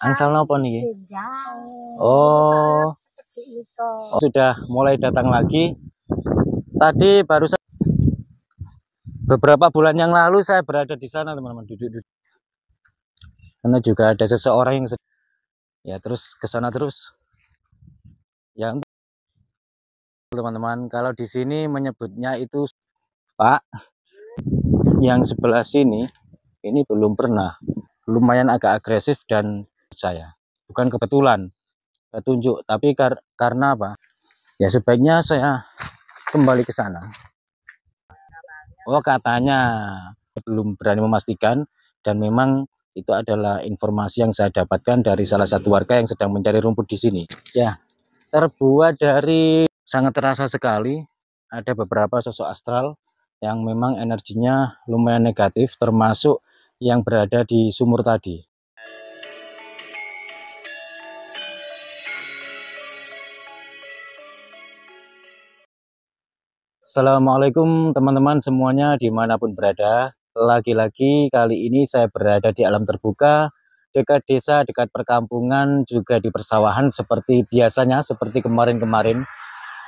Angsal nopo nih? Oh, sudah mulai datang lagi. Tadi barusan beberapa bulan yang lalu saya berada di sana, teman-teman, duduk-duduk. Karena juga ada seseorang yang ya terus ke sana terus. Ya, teman-teman, kalau di sini menyebutnya itu Pak. Yang sebelah sini ini belum pernah, lumayan agak agresif dan saya bukan kebetulan petunjuk, tapi karena apa? Ya sebaiknya saya kembali ke sana. Oh, katanya belum berani memastikan, dan memang itu adalah informasi yang saya dapatkan dari salah satu warga yang sedang mencari rumput di sini. Ya, terbuat dari sangat terasa sekali. Ada beberapa sosok astral yang memang energinya lumayan negatif, termasuk yang berada di sumur tadi. Assalamualaikum teman-teman semuanya dimanapun berada. Lagi-lagi kali ini saya berada di alam terbuka, dekat desa, dekat perkampungan, juga di persawahan seperti biasanya, seperti kemarin-kemarin.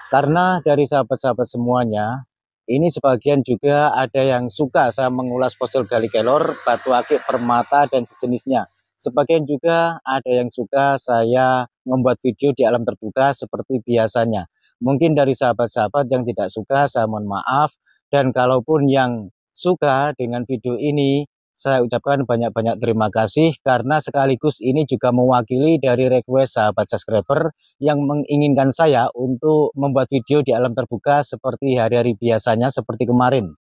Karena dari sahabat-sahabat semuanya, ini sebagian juga ada yang suka saya mengulas fosil gali kelor, batu akik, permata, dan sejenisnya. Sebagian juga ada yang suka saya membuat video di alam terbuka seperti biasanya. Mungkin dari sahabat-sahabat yang tidak suka, saya mohon maaf. Dan kalaupun yang suka dengan video ini, saya ucapkan banyak-banyak terima kasih, karena sekaligus ini juga mewakili dari request sahabat subscriber yang menginginkan saya untuk membuat video di alam terbuka seperti hari-hari biasanya, seperti kemarin.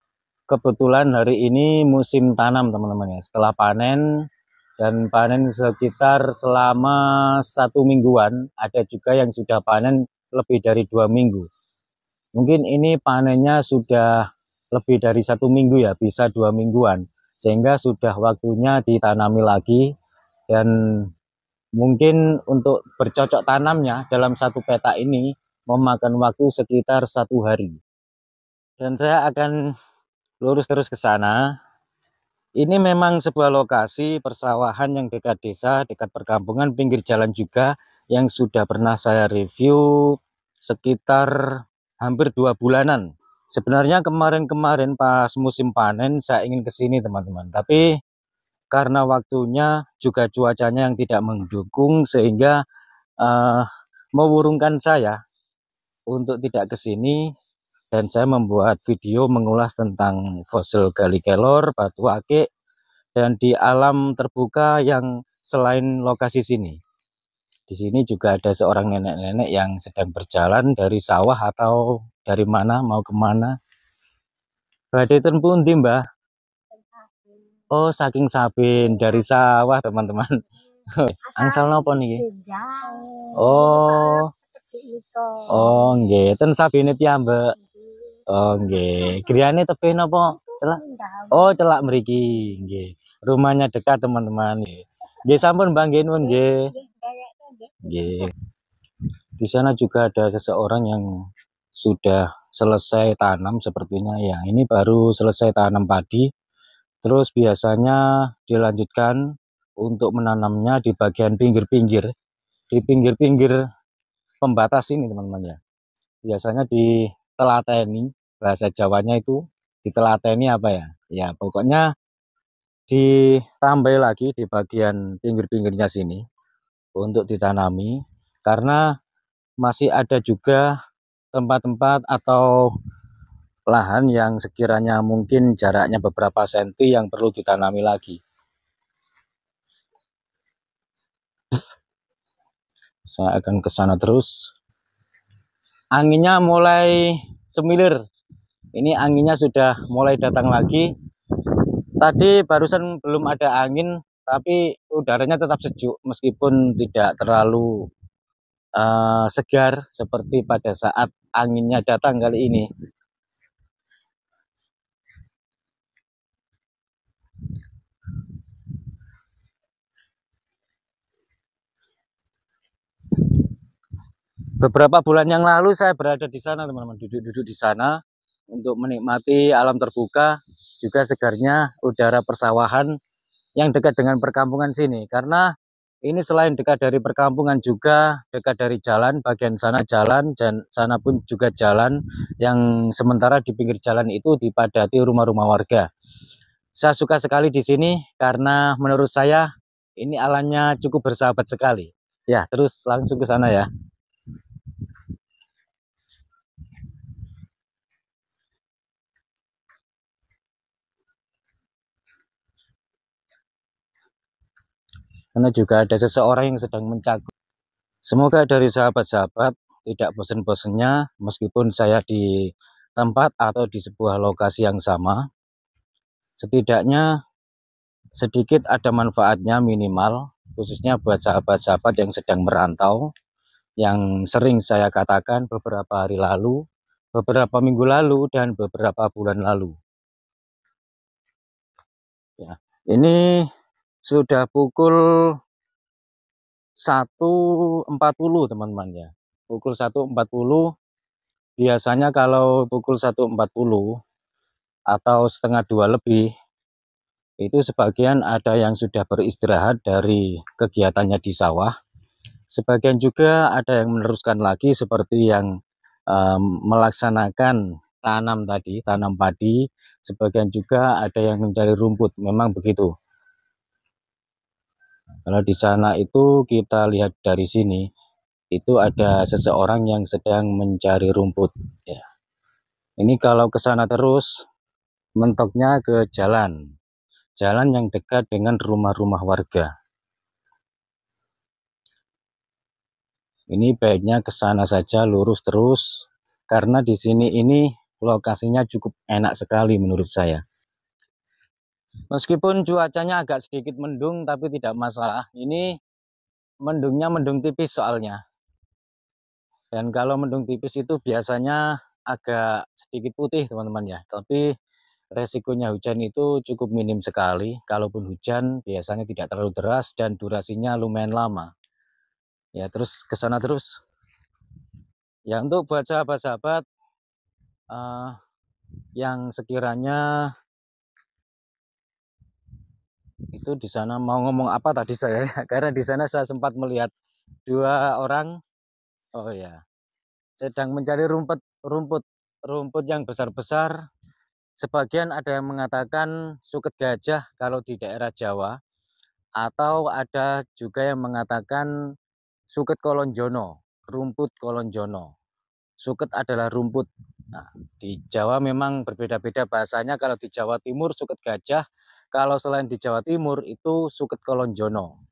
Kebetulan hari ini musim tanam, teman-teman, ya. Setelah panen, dan panen sekitar selama 1 mingguan, ada juga yang sudah panen lebih dari 2 minggu. Mungkin ini panennya sudah lebih dari 1 minggu, ya, bisa 2 mingguan, sehingga sudah waktunya ditanami lagi. Dan mungkin untuk bercocok tanamnya dalam satu petak ini memakan waktu sekitar 1 hari. Dan saya akan lurus terus ke sana. Ini memang sebuah lokasi persawahan yang dekat desa, dekat perkampungan, pinggir jalan juga, yang sudah pernah saya review sekitar hampir 2 bulanan. Sebenarnya kemarin-kemarin pas musim panen saya ingin ke sini, teman-teman, tapi karena waktunya juga cuacanya yang tidak mendukung, sehingga mengurungkan saya untuk tidak ke sini. Dan saya membuat video mengulas tentang fosil gali kelor, batu akik, dan di alam terbuka yang selain lokasi sini. Di sini juga ada seorang nenek-nenek yang sedang berjalan dari sawah atau dari mana mau kemana. Badai ten pundi, Mbah? Oh, saking Sabin, dari sawah, teman-teman. Angsal nopo niki? Oh. Oh, nggih, ten Sabine piyambak. Oh, nggih. Griyane tebih napa? Celak. Oh, celak mriki, nggih. Rumahnya dekat, teman-teman. Nggih, sampun Mbah, nggih nuwun nggih. Nggih. Di sana juga ada seseorang yang sudah selesai tanam sepertinya, ya. Ini baru selesai tanam padi. Terus biasanya dilanjutkan untuk menanamnya di bagian pinggir-pinggir, di pinggir-pinggir pembatas ini, teman-teman, ya. Biasanya ditelateni, bahasa Jawanya itu ditelateni apa ya? Ya, pokoknya ditambah lagi di bagian pinggir-pinggirnya sini untuk ditanami, karena masih ada juga tempat-tempat atau lahan yang sekiranya mungkin jaraknya beberapa senti yang perlu ditanami lagi. Saya akan ke sana terus. Anginnya mulai semilir. Ini anginnya sudah mulai datang lagi. Tadi barusan belum ada angin, tapi udaranya tetap sejuk meskipun tidak terlalu segar seperti pada saat anginnya datang kali ini. Beberapa bulan yang lalu saya berada di sana, teman-teman, duduk-duduk di sana untuk menikmati alam terbuka, juga segarnya udara persawahan yang dekat dengan perkampungan sini. Karena Ini selain dekat dari perkampungan juga dekat dari jalan, bagian sana jalan dan sana pun juga jalan, yang sementara di pinggir jalan itu dipadati rumah-rumah warga. Saya suka sekali di sini karena menurut saya ini alamnya cukup bersahabat sekali. Ya, terus langsung ke sana ya. Karena juga ada seseorang yang sedang mencakup. Semoga dari sahabat-sahabat tidak bosan-bosannya meskipun saya di tempat atau di sebuah lokasi yang sama. Setidaknya sedikit ada manfaatnya minimal, khususnya buat sahabat-sahabat yang sedang merantau, yang sering saya katakan beberapa hari lalu, beberapa minggu lalu, dan beberapa bulan lalu. Ya, ini sudah pukul 1.40 teman-teman ya. Pukul 1.40, biasanya kalau pukul 1.40 atau setengah 2 lebih, itu sebagian ada yang sudah beristirahat dari kegiatannya di sawah. Sebagian juga ada yang meneruskan lagi seperti yang melaksanakan tanam tadi, tanam padi. Sebagian juga ada yang mencari rumput, memang begitu. Kalau di sana itu kita lihat dari sini, itu ada seseorang yang sedang mencari rumput. Ya. Ini kalau ke sana terus, mentoknya ke jalan. Jalan yang dekat dengan rumah-rumah warga. Ini baiknya ke sana saja lurus terus, karena di sini ini lokasinya cukup enak sekali menurut saya. Meskipun cuacanya agak sedikit mendung, tapi tidak masalah. Ini mendungnya mendung tipis soalnya. Dan kalau mendung tipis itu biasanya agak sedikit putih teman-teman ya. Tapi resikonya hujan itu cukup minim sekali. Kalaupun hujan biasanya tidak terlalu deras dan durasinya lumayan lama. Ya terus ke sana terus. Ya untuk buat sahabat-sahabat yang sekiranya itu di sana mau ngomong apa tadi saya karena di sana saya sempat melihat dua orang, oh ya, sedang mencari rumput yang besar-besar. Sebagian ada yang mengatakan suket gajah kalau di daerah Jawa, atau ada juga yang mengatakan suket kolonjono, rumput kolonjono. Suket adalah rumput. Nah, di Jawa memang berbeda-beda bahasanya. Kalau di Jawa Timur suket gajah, kalau selain di Jawa Timur itu suket kolonjono.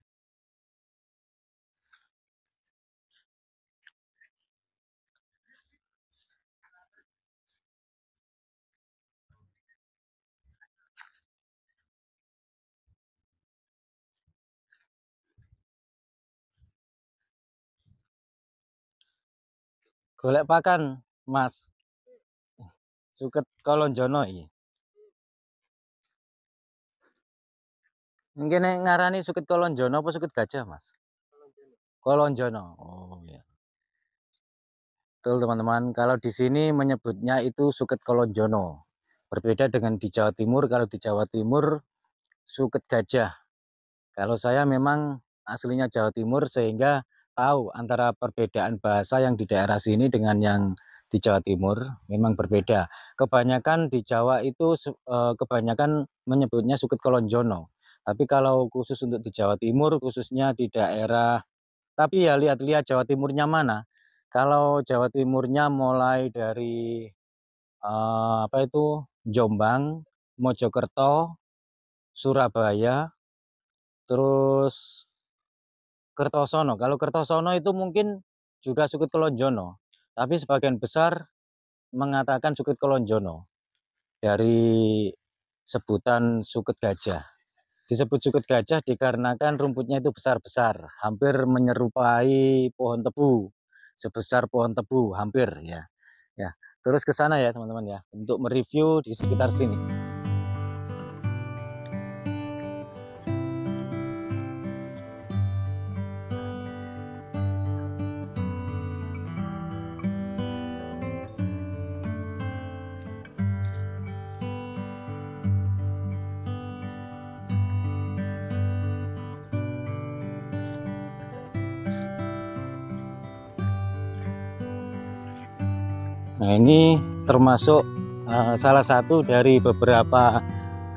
Golek pakan, Mas. Suket kolonjono iki. Mungkin ngarani suket kolonjono apa suket gajah, Mas? Kolonjono. Oh ya. Betul teman-teman, kalau di sini menyebutnya itu suket kolonjono. Berbeda dengan di Jawa Timur, kalau di Jawa Timur suket gajah. Kalau saya memang aslinya Jawa Timur sehingga tahu antara perbedaan bahasa yang di daerah sini dengan yang di Jawa Timur memang berbeda. Kebanyakan di Jawa itu kebanyakan menyebutnya suket kolonjono. Tapi kalau khusus untuk di Jawa Timur, khususnya di daerah, tapi ya lihat-lihat Jawa Timurnya mana. Kalau Jawa Timurnya mulai dari apa itu Jombang, Mojokerto, Surabaya, terus Kertosono. Kalau Kertosono itu mungkin juga suket kolonjono, tapi sebagian besar mengatakan suket kolonjono dari sebutan suket gajah. Disebut suket gajah dikarenakan rumputnya itu besar-besar, hampir menyerupai pohon tebu, sebesar pohon tebu, hampir ya. Ya, terus ke sana ya teman-teman ya, untuk mereview di sekitar sini. Nah, ini termasuk salah satu dari beberapa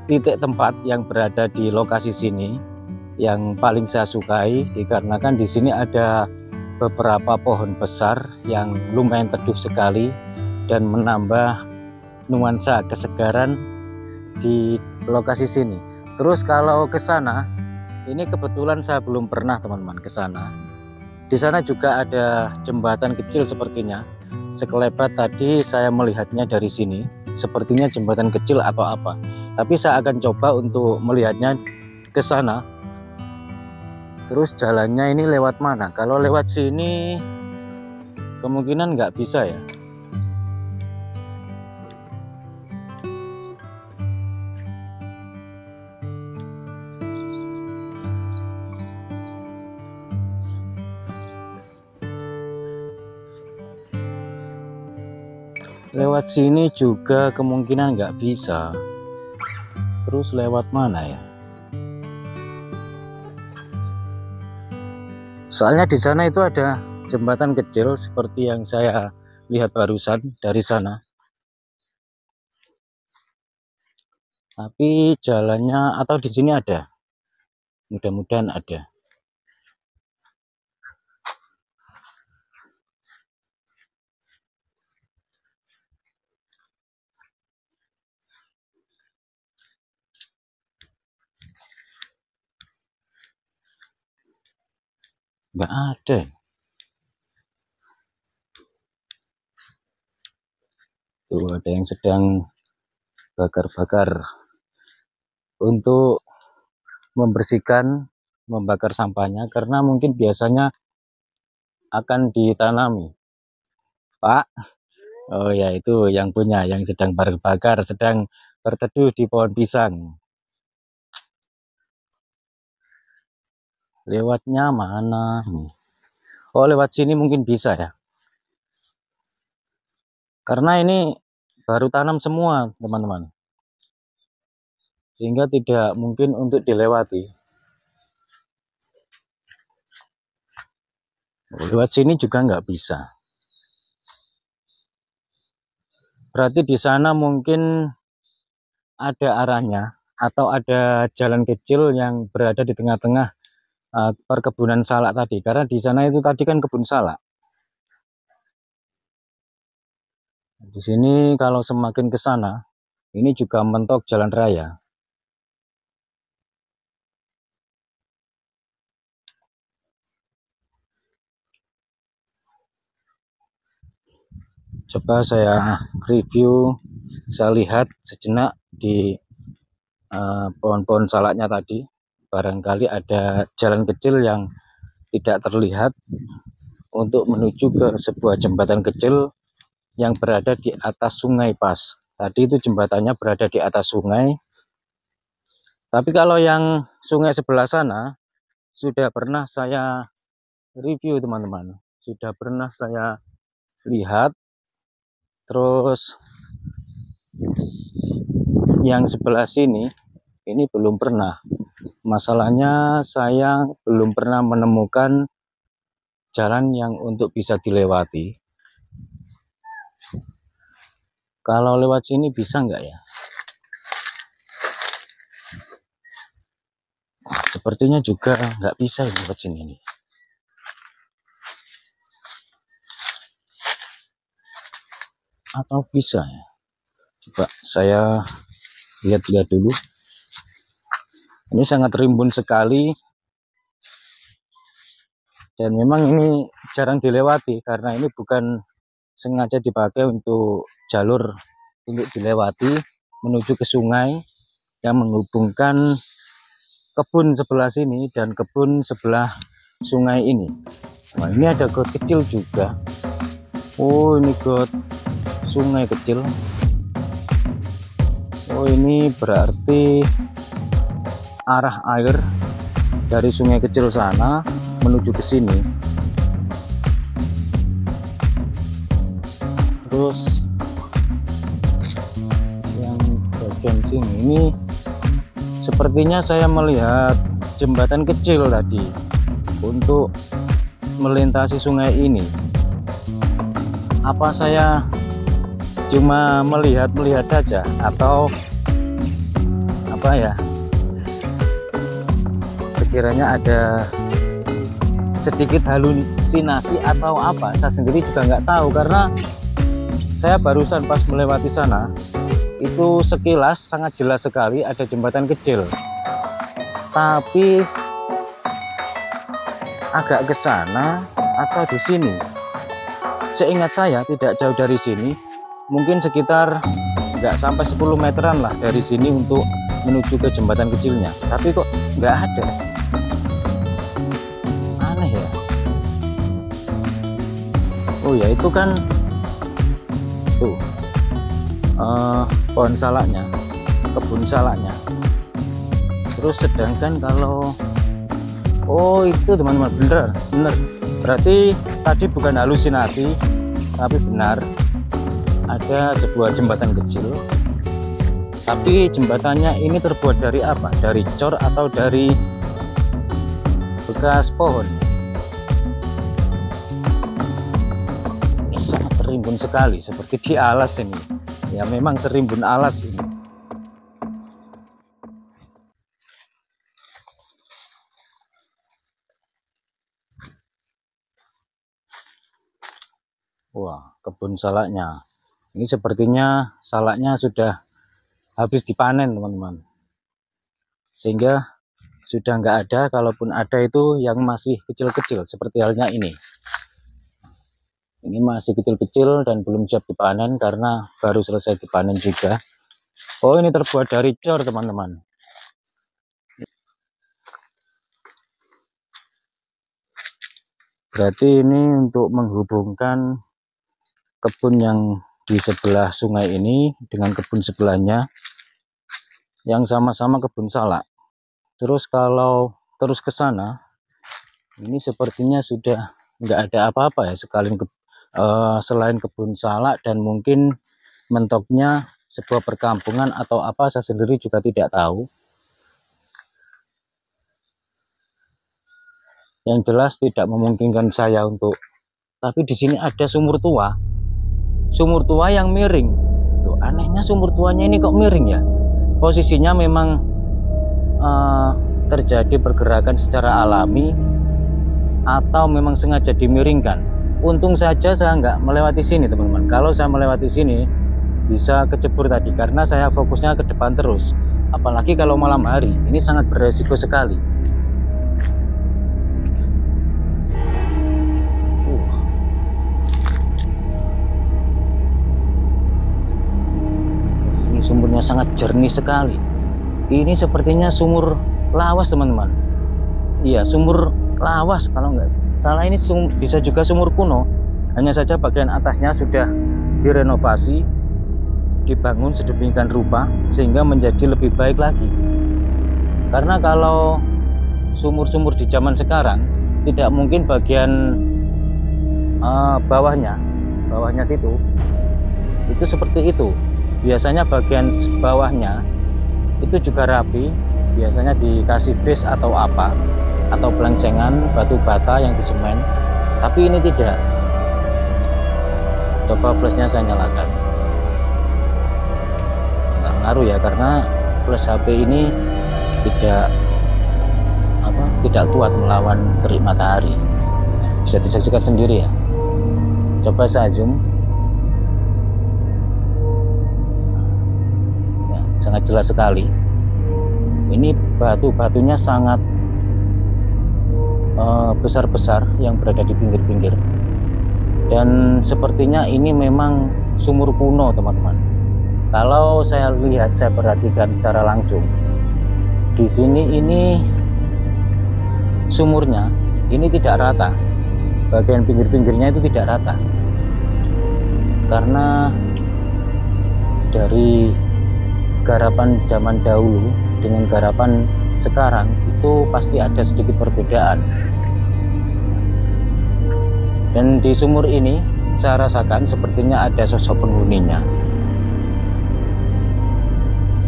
titik tempat yang berada di lokasi sini yang paling saya sukai, dikarenakan di sini ada beberapa pohon besar yang lumayan teduh sekali dan menambah nuansa kesegaran di lokasi sini. Terus kalau ke sana, ini kebetulan saya belum pernah teman-teman ke sana. Di sana juga ada jembatan kecil sepertinya. Sekelebat tadi saya melihatnya dari sini, sepertinya jembatan kecil atau apa. Tapi saya akan coba untuk melihatnya ke sana. Terus jalannya ini lewat mana? Kalau lewat sini kemungkinan nggak bisa ya. Lewat sini juga kemungkinan nggak bisa. Terus lewat mana ya? Soalnya di sana itu ada jembatan kecil seperti yang saya lihat barusan dari sana. Tapi jalannya atau di sini ada. Mudah-mudahan ada. Nggak ada. Tuh ada yang sedang bakar-bakar untuk membersihkan, membakar sampahnya, karena mungkin biasanya akan ditanami. Pak, oh ya itu yang punya, yang sedang bakar, sedang berteduh di pohon pisang. Lewatnya mana? Oh, lewat sini mungkin bisa ya. Karena ini baru tanam semua, teman-teman. Sehingga tidak mungkin untuk dilewati. Lewat sini juga nggak bisa. Berarti di sana mungkin ada arahnya atau ada jalan kecil yang berada di tengah-tengah perkebunan salak tadi, karena di sana itu tadi kan kebun salak. Di sini kalau semakin ke sana, ini juga mentok jalan raya. Coba saya review, saya lihat sejenak di pohon-pohon salaknya tadi. Barangkali ada jalan kecil yang tidak terlihat untuk menuju ke sebuah jembatan kecil yang berada di atas sungai pas. Tadi itu jembatannya berada di atas sungai. Tapi kalau yang sungai sebelah sana sudah pernah saya review teman-teman. Sudah pernah saya lihat. Terus yang sebelah sini ini belum pernah. Masalahnya saya belum pernah menemukan jalan yang untuk bisa dilewati. Kalau lewat sini bisa nggak ya? Sepertinya juga nggak bisa ya lewat sini nih. Atau bisa ya? Coba saya lihat-lihat dulu. Ini sangat rimbun sekali. Dan memang ini jarang dilewati karena ini bukan sengaja dipakai untuk jalur untuk dilewati menuju ke sungai yang menghubungkan kebun sebelah sini dan kebun sebelah sungai ini. Nah, ini ada got kecil juga. Oh, ini got sungai kecil. Oh, ini berarti arah air dari sungai kecil sana menuju ke sini. Terus yang bagian sini ini sepertinya saya melihat jembatan kecil tadi untuk melintasi sungai ini. Apa saya cuma melihat-melihat saja, atau apa ya, sekiranya ada sedikit halusinasi atau apa, saya sendiri juga nggak tahu. Karena saya barusan pas melewati sana itu sekilas sangat jelas sekali ada jembatan kecil, tapi agak ke sana atau di sini, seingat saya tidak jauh dari sini, mungkin sekitar nggak sampai 10 meteran lah dari sini untuk menuju ke jembatan kecilnya, tapi kok nggak ada. Aneh ya. Oh ya, itu kan tuh pohon salaknya, kebun salaknya. Terus sedangkan kalau oh itu teman-teman, bener berarti tadi bukan halusinasi tapi benar, ada sebuah jembatan kecil, tapi jembatannya ini terbuat dari apa, dari cor atau dari bekas pohon. Ini sangat terimbun sekali, seperti di alas ini ya, memang terimbun alas ini. Wah, kebun salaknya ini sepertinya salaknya sudah habis dipanen teman-teman, sehingga sudah nggak ada, kalaupun ada itu yang masih kecil-kecil seperti halnya ini masih kecil-kecil dan belum siap dipanen karena baru selesai dipanen juga. Oh, ini terbuat dari cor teman-teman. Berarti ini untuk menghubungkan kebun yang di sebelah sungai ini dengan kebun sebelahnya yang sama-sama kebun salak. Terus kalau terus ke sana ini sepertinya sudah nggak ada apa-apa ya, selain kebun salak, dan mungkin mentoknya sebuah perkampungan atau apa, saya sendiri juga tidak tahu. Yang jelas tidak memungkinkan saya untuk, tapi di sini ada sumur tua yang miring. Loh, anehnya sumur tuanya ini kok miring ya. Posisinya memang terjadi pergerakan secara alami atau memang sengaja dimiringkan. Untung saja saya nggak melewati sini teman-teman. Kalau saya melewati sini bisa kecebur tadi, karena saya fokusnya ke depan terus. Apalagi kalau malam hari, ini sangat beresiko sekali. Sumurnya sangat jernih sekali. Ini sepertinya sumur lawas teman-teman. Iya, sumur lawas kalau nggak salah. Ini bisa juga sumur kuno, hanya saja bagian atasnya sudah direnovasi, dibangun sedemikian rupa sehingga menjadi lebih baik lagi. Karena kalau sumur-sumur di zaman sekarang tidak mungkin bagian bawahnya situ itu seperti itu. Biasanya bagian bawahnya itu juga rapi, biasanya dikasih base atau apa, atau pelencengan batu bata yang disemen, tapi ini tidak. Coba flashnya saya nyalakan, nggak ngaruh ya, karena flash HP ini tidak kuat melawan terik matahari. Bisa disaksikan sendiri ya. Coba saya zoom. Sangat jelas sekali. Ini batu-batunya sangat besar-besar yang berada di pinggir-pinggir, dan sepertinya ini memang sumur kuno teman-teman. Kalau saya lihat, saya perhatikan secara langsung di sini, ini sumurnya ini tidak rata, bagian pinggir-pinggirnya itu tidak rata, karena dari garapan zaman dahulu dengan garapan sekarang itu pasti ada sedikit perbedaan. Dan di sumur ini saya rasakan sepertinya ada sosok penghuninya.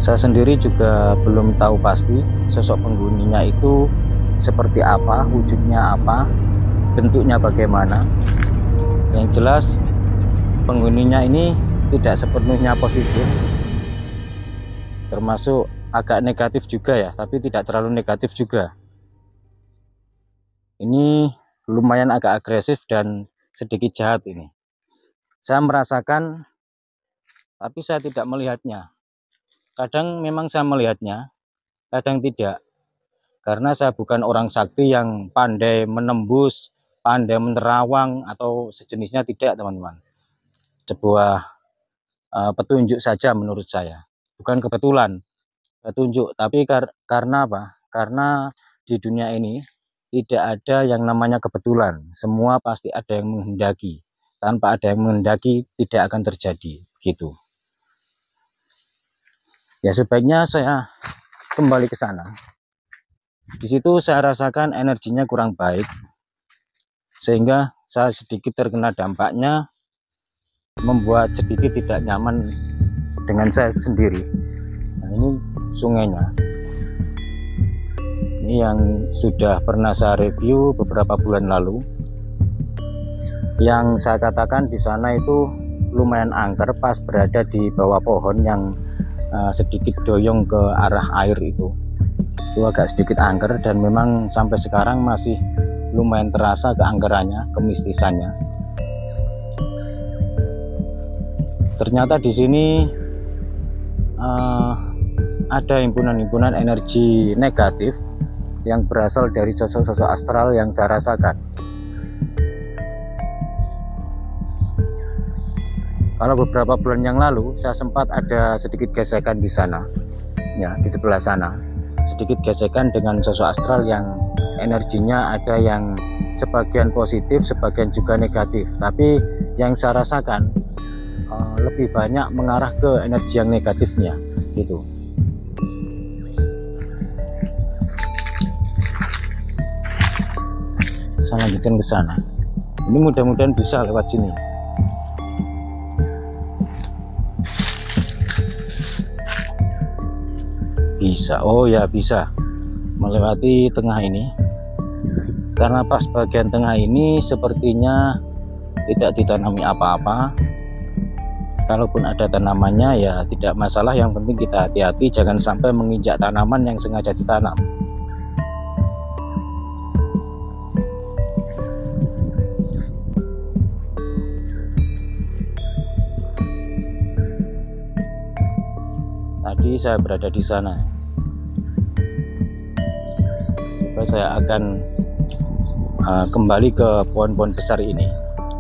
Saya sendiri juga belum tahu pasti sosok penghuninya itu seperti apa, wujudnya apa, bentuknya bagaimana. Yang jelas penghuninya ini tidak sepenuhnya positif, termasuk agak negatif juga ya, tapi tidak terlalu negatif juga. Ini lumayan agak agresif dan sedikit jahat ini. Saya merasakan, tapi saya tidak melihatnya. Kadang memang saya melihatnya, kadang tidak. Karena saya bukan orang sakti yang pandai menembus, pandai menerawang atau sejenisnya, tidak teman-teman. Sebuah petunjuk saja menurut saya, bukan kebetulan petunjuk, tapi karena apa? Karena di dunia ini tidak ada yang namanya kebetulan, semua pasti ada yang menghendaki. Tanpa ada yang menghendaki tidak akan terjadi gitu. Ya sebaiknya saya kembali ke sana. Di situ saya rasakan energinya kurang baik, sehingga saya sedikit terkena dampaknya, membuat sedikit tidak nyaman dengan saya sendiri. Nah, ini sungainya. Ini yang sudah pernah saya review beberapa bulan lalu. Yang saya katakan di sana itu lumayan angker pas berada di bawah pohon yang sedikit doyong ke arah air itu agak sedikit angker, dan memang sampai sekarang masih lumayan terasa keangkerannya, kemistisannya. Ternyata di sini ada himpunan-himpunan energi negatif yang berasal dari sosok-sosok astral yang saya rasakan. Kalau beberapa bulan yang lalu saya sempat ada sedikit gesekan di sana, ya di sebelah sana. Sedikit gesekan dengan sosok astral yang energinya ada yang sebagian positif, sebagian juga negatif. Tapi yang saya rasakan lebih banyak mengarah ke energi yang negatifnya gitu. Saya lanjutkan ke sana. Ini mudah-mudahan bisa lewat sini. Bisa, oh ya bisa melewati tengah ini, karena pas bagian tengah ini sepertinya tidak ditanami apa-apa. Kalaupun ada tanamannya ya tidak masalah, yang penting kita hati-hati jangan sampai menginjak tanaman yang sengaja ditanam. Tadi saya berada di sana. Saya akan kembali ke pohon-pohon besar ini.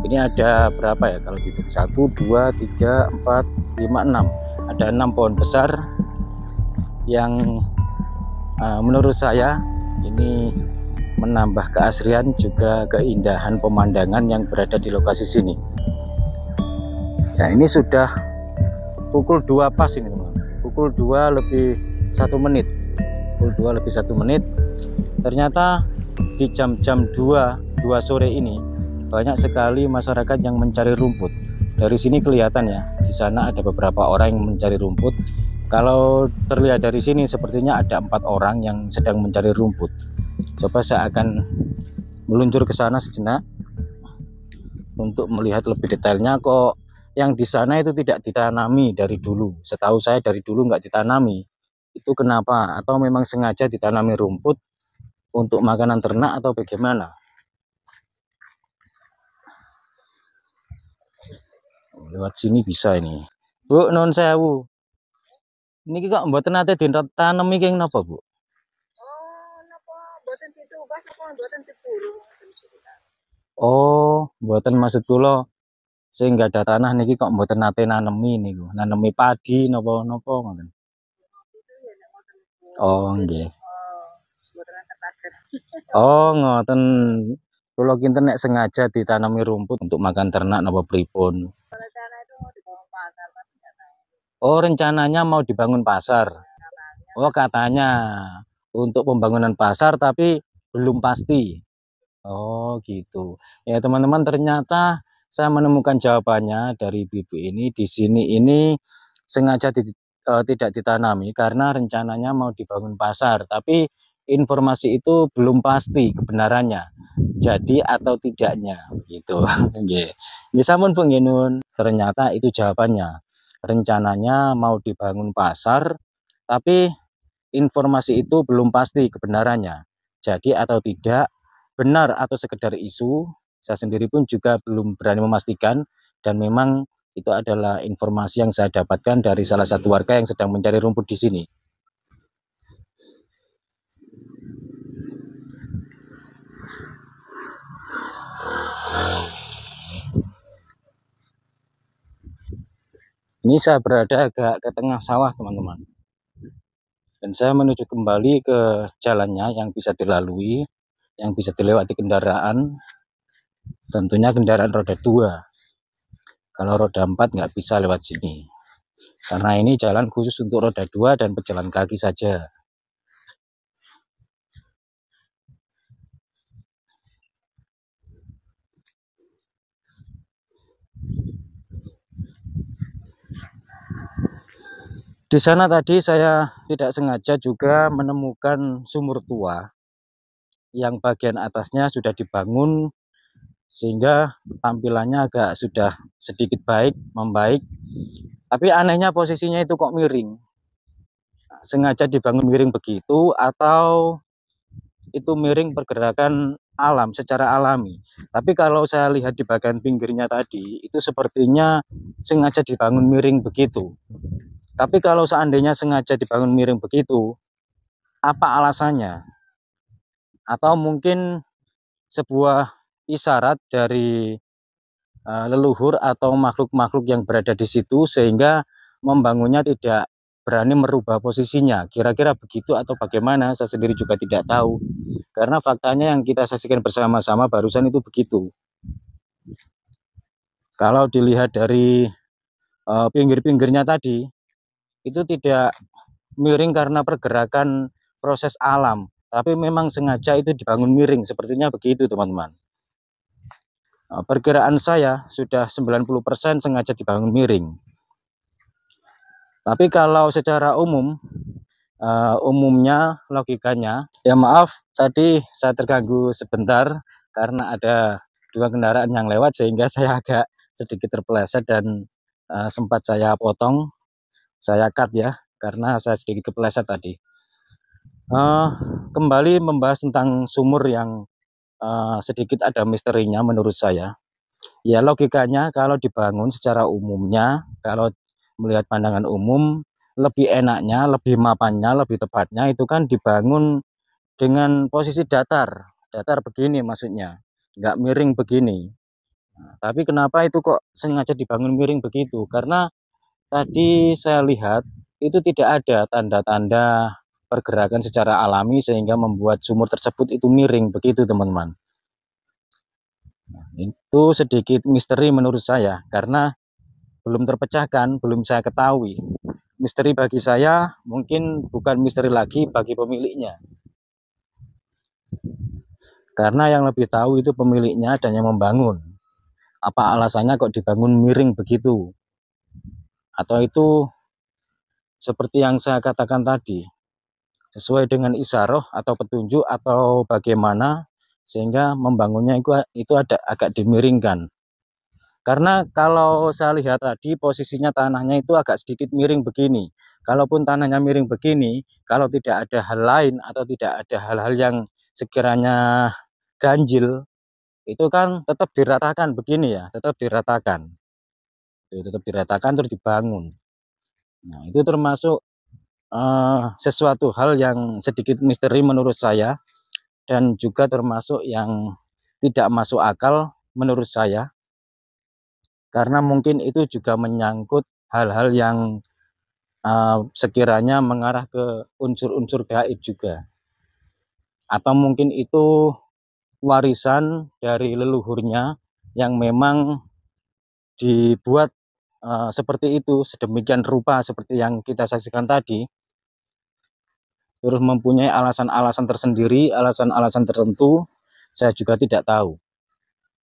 Ini ada berapa ya kalau gitu? 1, 2, 3, 4, 5, 6. Ada 6 pohon besar yang menurut saya ini menambah keasrian juga keindahan pemandangan yang berada di lokasi sini. Nah ini sudah pukul 2 pas ini teman-teman. Pukul 2 lebih 1 menit. Pukul 2 lebih 1 menit. Ternyata di jam-jam 2 sore ini banyak sekali masyarakat yang mencari rumput. Dari sini kelihatan ya, di sana ada beberapa orang yang mencari rumput. Kalau terlihat dari sini sepertinya ada 4 orang yang sedang mencari rumput. Coba saya akan meluncur ke sana sejenak untuk melihat lebih detailnya. Kok yang di sana itu tidak ditanami dari dulu? Setahu saya dari dulu nggak ditanami. Itu kenapa? Atau memang sengaja ditanami rumput untuk makanan ternak atau bagaimana? Lewat sini bisa ini. Bu, non sewu. Niki kok mboten nate ditanemi keng napa, Bu? Oh, napa mboten ditubas apa mboten diburu? Oh, mboten maksud kula sing nggak ada tanah niki kok mboten nate nanemi niku. Nanemi padi napa-napa ngoten. Oh, nggih. Oh, ngoten. Kula kinten nek sengaja ditanami rumput untuk makan ternak napa pripun. Oh, rencananya mau dibangun pasar. Oh, katanya untuk pembangunan pasar tapi belum pasti. Oh, gitu. Ya, teman-teman, ternyata saya menemukan jawabannya dari ibu ini. Di sini ini sengaja tidak ditanami karena rencananya mau dibangun pasar, tapi informasi itu belum pasti kebenarannya. Jadi atau tidaknya gitu. Nggih. Nggih sampun Bu nggih nun. Ternyata itu jawabannya. Rencananya mau dibangun pasar, tapi informasi itu belum pasti kebenarannya. Jadi atau tidak, benar atau sekedar isu, saya sendiri pun juga belum berani memastikan, dan memang itu adalah informasi yang saya dapatkan dari salah satu warga yang sedang mencari rumput di sini. Ini saya berada agak ke tengah sawah, teman-teman. Dan saya menuju kembali ke jalannya yang bisa dilalui, yang bisa dilewati kendaraan, tentunya kendaraan roda 2. Kalau roda 4 nggak bisa lewat sini. Karena ini jalan khusus untuk roda 2 dan pejalan kaki saja. Di sana tadi saya tidak sengaja juga menemukan sumur tua yang bagian atasnya sudah dibangun sehingga tampilannya agak sudah sedikit membaik. Tapi anehnya posisinya itu kok miring. Sengaja dibangun miring begitu atau itu miring pergerakan alam secara alami. Tapi kalau saya lihat di bagian pinggirnya tadi itu sepertinya sengaja dibangun miring begitu. Tapi kalau seandainya sengaja dibangun miring begitu, apa alasannya? Atau mungkin sebuah isyarat dari leluhur atau makhluk-makhluk yang berada di situ sehingga membangunnya tidak berani merubah posisinya. Kira-kira begitu atau bagaimana? Saya sendiri juga tidak tahu. Karena faktanya yang kita saksikan bersama-sama barusan itu begitu. Kalau dilihat dari pinggir-pinggirnya tadi, itu tidak miring karena pergerakan proses alam, tapi memang sengaja itu dibangun miring, sepertinya begitu teman-teman. Perkiraan saya sudah 90% sengaja dibangun miring. Tapi kalau secara umumnya logikanya, ya maaf tadi saya terganggu sebentar karena ada 2 kendaraan yang lewat sehingga saya agak sedikit terpeleset dan sempat saya potong, saya cut ya, karena saya sedikit kepleset tadi. Kembali membahas tentang sumur yang sedikit ada misterinya menurut saya. Ya logikanya kalau dibangun secara umumnya, kalau melihat pandangan umum, lebih enaknya, lebih mapannya, lebih tepatnya itu kan dibangun dengan posisi datar. Datar begini maksudnya, nggak miring begini. Nah, tapi kenapa itu kok sengaja dibangun miring begitu? Karena tadi saya lihat itu tidak ada tanda-tanda pergerakan secara alami sehingga membuat sumur tersebut itu miring begitu teman-teman. Nah, itu sedikit misteri menurut saya karena belum terpecahkan, belum saya ketahui. Misteri bagi saya mungkin bukan misteri lagi bagi pemiliknya. Karena yang lebih tahu itu pemiliknya dan yang membangun. Apa alasannya kok dibangun miring begitu? Atau itu seperti yang saya katakan tadi, sesuai dengan isyarah atau petunjuk atau bagaimana sehingga membangunnya itu ada agak dimiringkan. Karena kalau saya lihat tadi posisinya tanahnya itu agak sedikit miring begini. Kalaupun tanahnya miring begini, kalau tidak ada hal lain atau tidak ada hal-hal yang sekiranya ganjil, itu kan tetap diratakan begini ya, tetap diratakan. Tetap diratakan terus dibangun. Nah, itu termasuk sesuatu hal yang sedikit misteri menurut saya dan juga termasuk yang tidak masuk akal menurut saya. Karena mungkin itu juga menyangkut hal-hal yang sekiranya mengarah ke unsur-unsur gaib juga. Atau mungkin itu warisan dari leluhurnya yang memang dibuat seperti itu, sedemikian rupa seperti yang kita saksikan tadi, terus mempunyai alasan-alasan tersendiri, alasan-alasan tertentu, saya juga tidak tahu.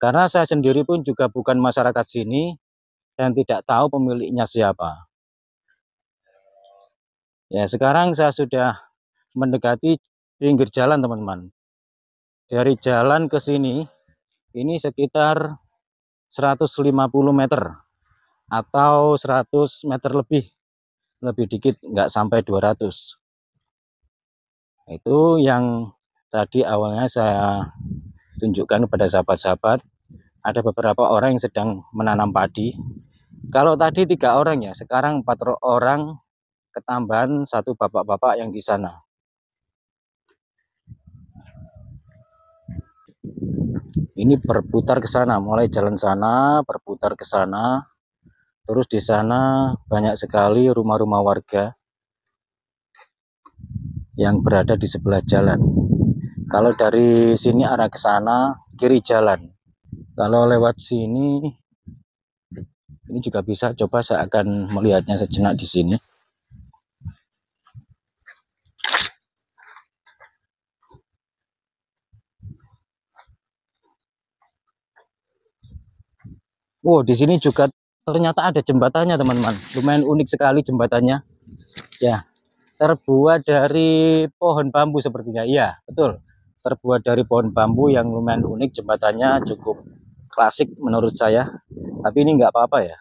Karena saya sendiri pun juga bukan masyarakat sini dan tidak tahu pemiliknya siapa. Ya, sekarang saya sudah mendekati pinggir jalan, teman-teman. Dari jalan ke sini, ini sekitar 150 meter. atau 100 meter lebih dikit, nggak sampai 200. Itu yang tadi awalnya saya tunjukkan kepada sahabat-sahabat. Ada beberapa orang yang sedang menanam padi. Kalau tadi 3 orang ya, sekarang 4 orang, ketambahan 1 bapak-bapak yang di sana. Ini berputar ke sana, mulai jalan sana, berputar ke sana. Terus di sana banyak sekali rumah-rumah warga yang berada di sebelah jalan. Kalau dari sini arah ke sana, kiri jalan. Kalau lewat sini, ini juga bisa. Coba saya akan melihatnya sejenak di sini. Wow, di sini juga ternyata ada jembatannya, teman-teman. Lumayan unik sekali jembatannya. Ya, terbuat dari pohon bambu sepertinya. Iya, betul. Terbuat dari pohon bambu yang lumayan unik. Jembatannya cukup klasik menurut saya. Tapi ini nggak apa-apa ya.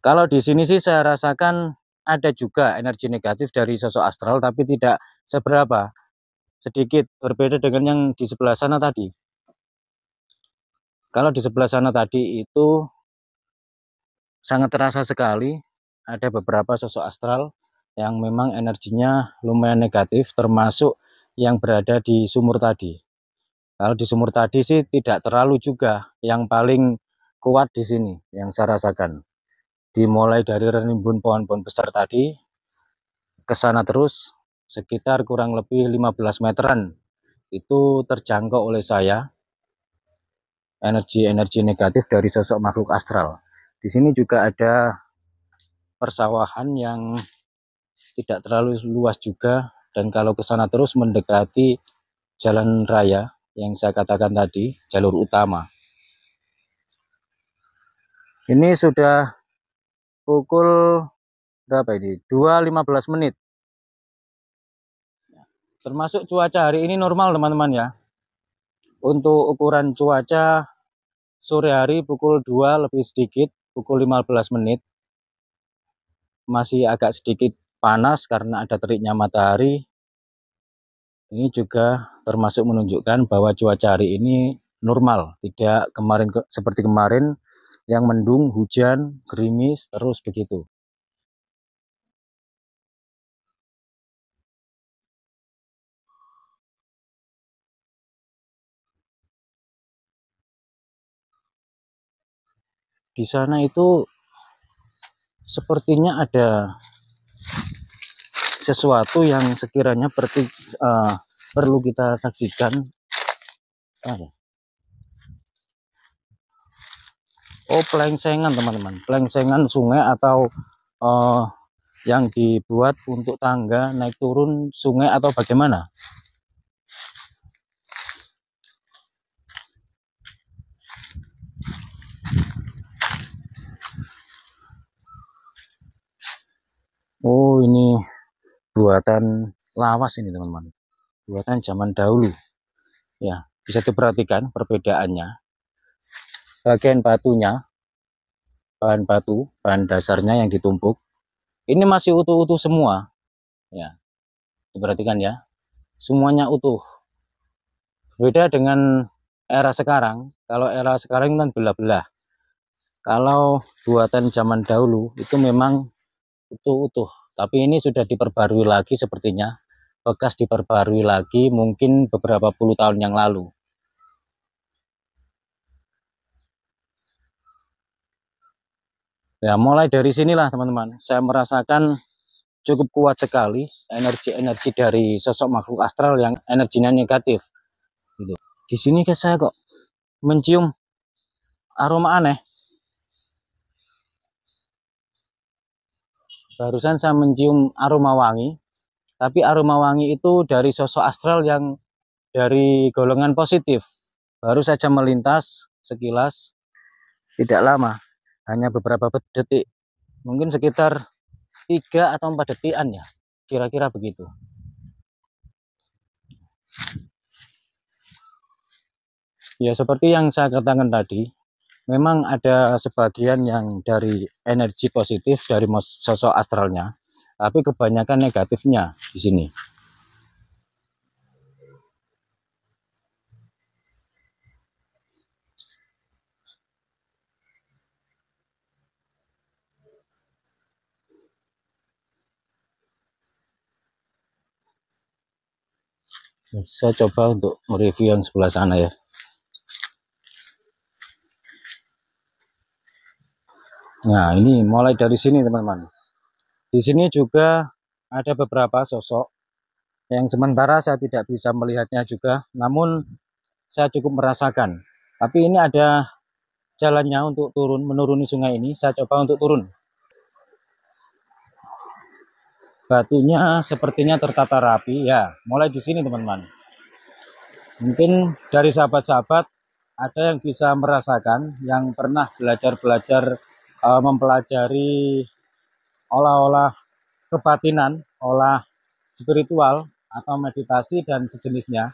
Kalau di sini sih saya rasakan ada juga energi negatif dari sosok astral, tapi tidak seberapa. Sedikit berbeda dengan yang di sebelah sana tadi. Kalau di sebelah sana tadi itu sangat terasa sekali ada beberapa sosok astral yang memang energinya lumayan negatif, termasuk yang berada di sumur tadi. Kalau di sumur tadi sih tidak terlalu juga, yang paling kuat di sini yang saya rasakan. Dimulai dari rimbun pohon-pohon besar tadi ke sana terus sekitar kurang lebih 15 meteran itu terjangkau oleh saya energi-energi negatif dari sosok makhluk astral. Di sini juga ada persawahan yang tidak terlalu luas juga, dan kalau ke sana terus mendekati jalan raya yang saya katakan tadi, jalur utama. Ini sudah pukul berapa ini? 2.15 menit. Termasuk cuaca hari ini normal, teman-teman ya. Untuk ukuran cuaca sore hari pukul 2 lebih sedikit, pukul 15 menit. Masih agak sedikit panas karena ada teriknya matahari. Ini juga termasuk menunjukkan bahwa cuaca hari ini normal, tidak seperti kemarin yang mendung, hujan, gerimis, terus begitu. Di sana itu sepertinya ada sesuatu yang sekiranya perlu kita saksikan. Oh, pelengsengan, teman-teman. Pelengsengan sungai atau yang dibuat untuk tangga naik turun sungai atau bagaimana? Oh, ini buatan lawas ini, teman-teman. Buatan zaman dahulu. Ya, bisa diperhatikan perbedaannya. Bagian batunya, bahan dasarnya yang ditumpuk, ini masih utuh-utuh semua. Ya, diperhatikan ya. Semuanya utuh. Beda dengan era sekarang. Kalau era sekarang kan belah-belah. Kalau buatan zaman dahulu itu memang utuh-utuh. Tapi ini sudah diperbarui lagi sepertinya. Bekas diperbarui lagi mungkin beberapa puluh tahun yang lalu. Ya, mulai dari sinilah teman-teman, saya merasakan cukup kuat sekali energi-energi dari sosok makhluk astral yang energinya negatif. Gitu. Di sini kan saya kok mencium aroma aneh. Barusan saya mencium aroma wangi, tapi aroma wangi itu dari sosok astral yang dari golongan positif. Baru saja melintas sekilas, tidak lama, hanya beberapa detik, mungkin sekitar 3 atau 4 detikan ya, kira-kira begitu. Ya, seperti yang saya katakan tadi, memang ada sebagian yang dari energi positif dari sosok astralnya, tapi kebanyakan negatifnya di sini. Saya coba untuk mereview yang sebelah sana ya. Nah, ini mulai dari sini teman-teman. Di sini juga ada beberapa sosok yang sementara saya tidak bisa melihatnya juga, namun saya cukup merasakan. Tapi ini ada jalannya untuk turun, menuruni sungai ini. Saya coba untuk turun. Batunya sepertinya tertata rapi ya. Mulai di sini teman-teman. Mungkin dari sahabat-sahabat ada yang bisa merasakan, yang pernah belajar-belajar mempelajari olah-olah kebatinan, olah spiritual atau meditasi dan sejenisnya,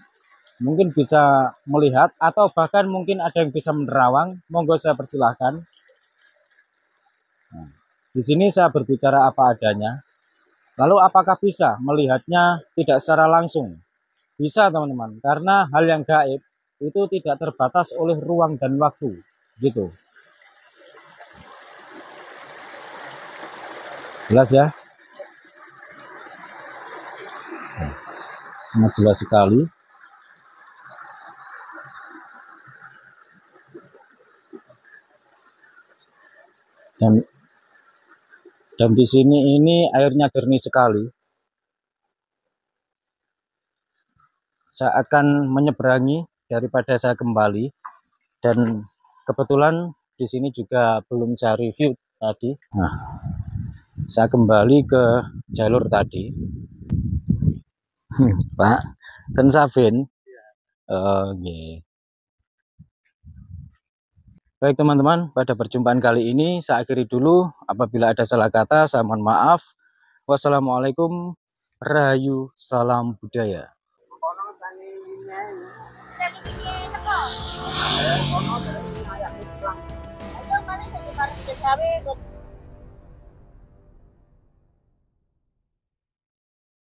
mungkin bisa melihat atau bahkan mungkin ada yang bisa menerawang. Monggo saya persilahkan. Nah, di sini saya berbicara apa adanya. Lalu apakah bisa melihatnya tidak secara langsung? Bisa teman-teman, karena hal yang gaib itu tidak terbatas oleh ruang dan waktu, gitu. Jelas ya? Sangat jelas sekali. Dan di sini ini airnya jernih sekali. Saya akan menyeberangi daripada saya kembali, dan kebetulan di sini juga belum saya review tadi. Nah, saya kembali ke jalur tadi. Pak, kan Sabin. Okay. Baik teman-teman, pada perjumpaan kali ini saya akhiri dulu. Apabila ada salah kata, saya mohon maaf. Wassalamualaikum, rahayu, salam budaya.